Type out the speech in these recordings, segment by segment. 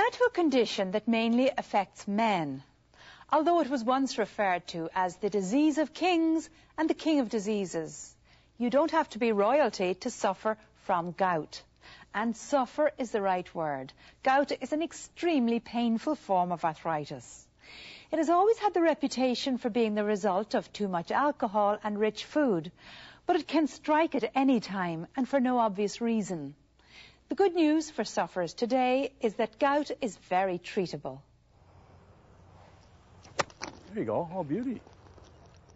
now to a condition that mainly affects men, although it was once referred to as the disease of kings and the king of diseases. You don't have to be royalty to suffer from gout. And suffer is the right word. Gout is an extremely painful form of arthritis. It has always had the reputation for being the result of too much alcohol and rich food, but it can strike at any time and for no obvious reason. The good news for sufferers today is that gout is very treatable. There you go, all beauty.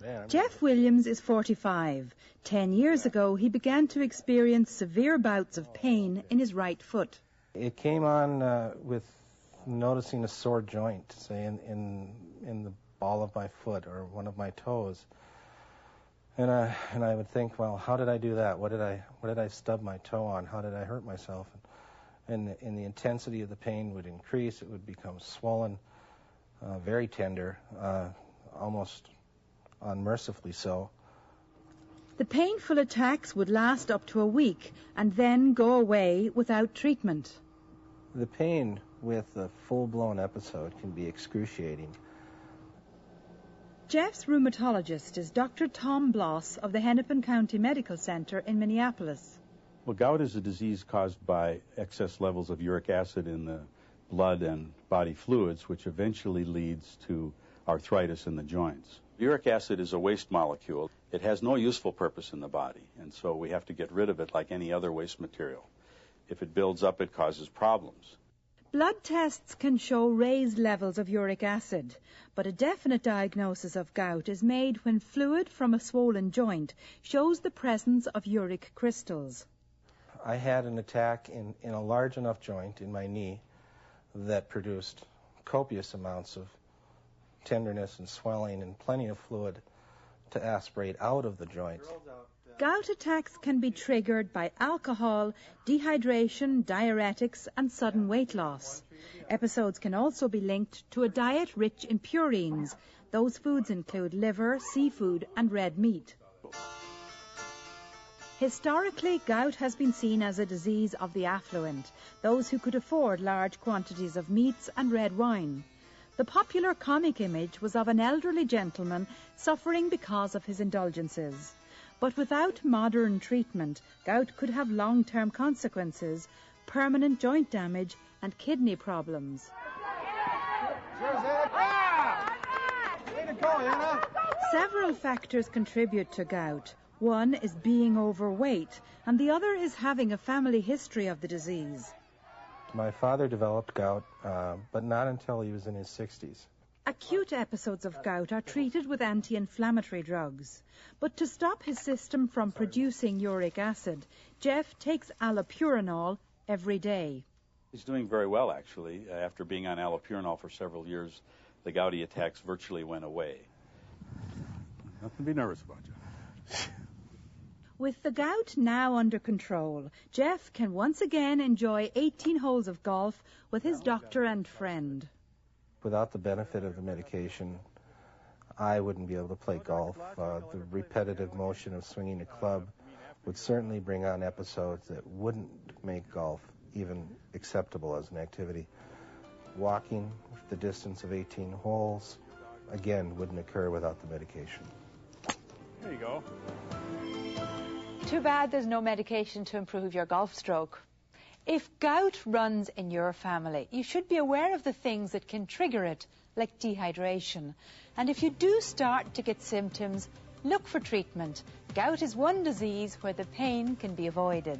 Man, Jeff Williams is 45. 10 years ago, he began to experience severe bouts of pain in his right foot. It came on with noticing a sore joint, say in the ball of my foot or one of my toes. And I would think, well, how did I do that? What did I stub my toe on? How did I hurt myself? And the intensity of the pain would increase. It would become swollen, very tender, almost unmercifully so. The painful attacks would last up to a week and then go away without treatment. The pain with a full-blown episode can be excruciating. Jeff's rheumatologist is Dr. Tom Bloss of the Hennepin County Medical Center in Minneapolis. Well, gout is a disease caused by excess levels of uric acid in the blood and body fluids, which eventually leads to arthritis in the joints. Uric acid is a waste molecule. It has no useful purpose in the body, and so we have to get rid of it like any other waste material. If it builds up, it causes problems. Blood tests can show raised levels of uric acid, but a definite diagnosis of gout is made when fluid from a swollen joint shows the presence of uric crystals. I had an attack in a large enough joint in my knee that produced copious amounts of tenderness and swelling and plenty of fluid to aspirate out of the joint. Gout attacks can be triggered by alcohol, dehydration, diuretics, and sudden weight loss. Episodes can also be linked to a diet rich in purines. Those foods include liver, seafood, and red meat. Historically, gout has been seen as a disease of the affluent, those who could afford large quantities of meats and red wine. The popular comic image was of an elderly gentleman suffering because of his indulgences. But without modern treatment, gout could have long-term consequences, permanent joint damage and kidney problems. Several factors contribute to gout. One is being overweight, and the other is having a family history of the disease. My father developed gout, but not until he was in his 60s. Acute episodes of gout are treated with anti-inflammatory drugs. But to stop his system from producing uric acid, Jeff takes allopurinol every day. He's doing very well, actually. After being on allopurinol for several years, the gouty attacks virtually went away. Nothing to be nervous about, Jeff. With the gout now under control, Jeff can once again enjoy 18 holes of golf with his doctor and friend. Without the benefit of the medication, I wouldn't be able to play golf. The repetitive motion of swinging a club would certainly bring on episodes that wouldn't make golf even acceptable as an activity. Walking the distance of 18 holes, again, wouldn't occur without the medication. There you go. Too bad there's no medication to improve your golf stroke. If gout runs in your family, you should be aware of the things that can trigger it, like dehydration. And if you do start to get symptoms, look for treatment. Gout is one disease where the pain can be avoided.